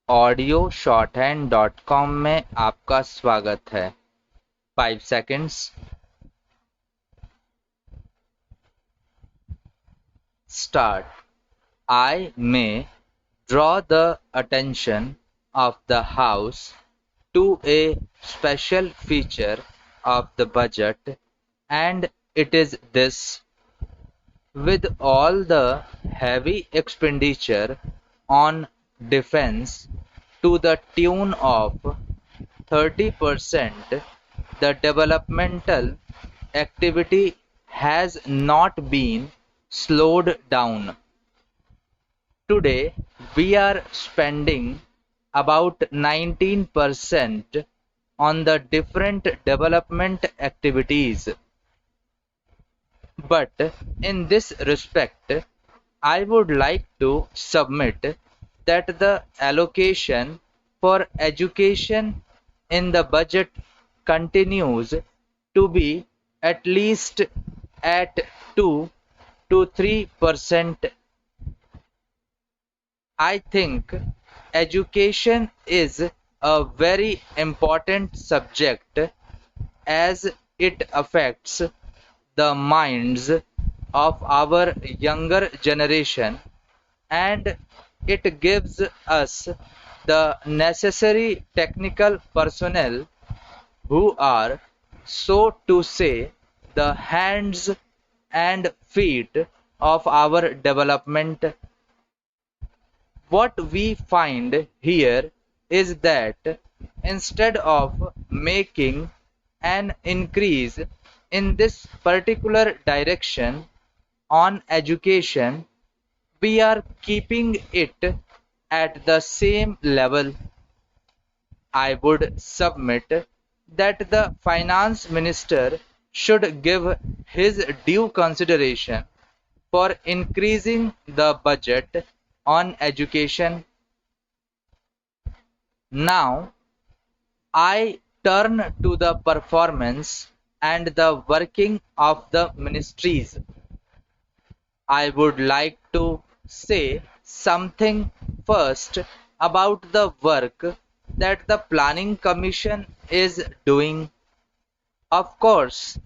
Audio shorthand.com में आपका स्वागत है। 5 seconds. Start. I may draw the attention of the House to a special feature of the budget, and it is this: with all the heavy expenditure on defense to the tune of 30%, the developmental activity has not been slowed down. Today, we are spending about 19% on the different development activities. But in this respect, I would like to submit that the allocation for education in the budget continues to be at least at 2 to 3%. I think education is a very important subject as it affects the minds of our younger generation, and it gives us the necessary technical personnel who are, so to say, the hands and feet of our development. What we find here is that instead of making an increase in this particular direction on education, we are keeping it at the same level. I would submit that the finance minister should give his due consideration for increasing the budget on education. Now, I turn to the performance and the working of the ministries. I would like to say something first about the work that the Planning Commission is doing. Of course,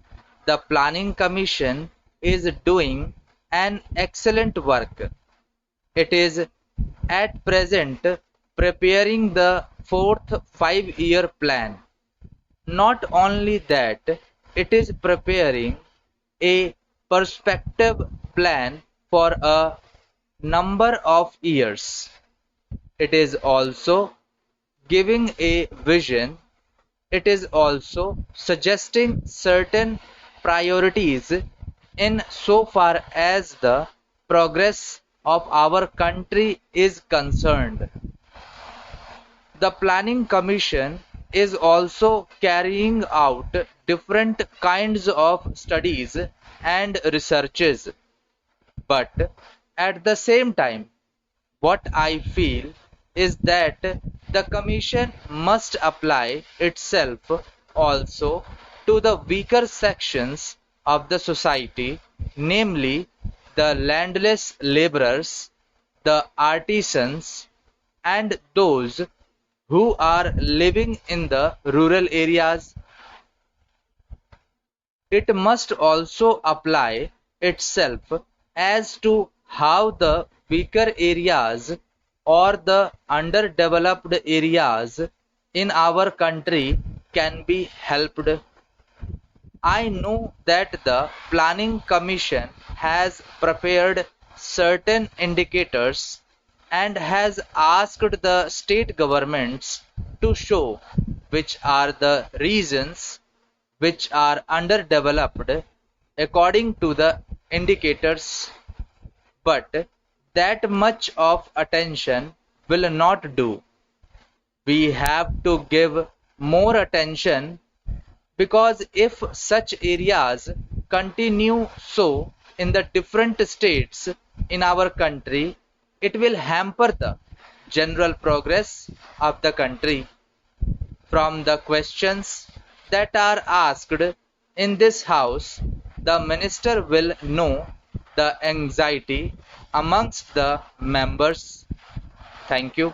the Planning Commission is doing an excellent work. It is at present preparing the fourth 5-year plan. Not only that, it is preparing a perspective plan for a number of years. It is also giving a vision. It is also suggesting certain priorities in so far as the progress of our country is concerned. The Planning Commission is also carrying out different kinds of studies and researches. But at the same time, what I feel is that the Commission must apply itself also to the weaker sections of the society, namely the landless laborers, the artisans, and those who are living in the rural areas. It must also apply itself as to how the weaker areas or the underdeveloped areas in our country can be helped. I know that the Planning Commission has prepared certain indicators and has asked the state governments to show which are the regions which are underdeveloped according to the indicators. But that much of attention will not do. We have to give more attention, because if such areas continue so in the different states in our country, it will hamper the general progress of the country. From the questions that are asked in this house, the minister will know the anxiety amongst the members. Thank you.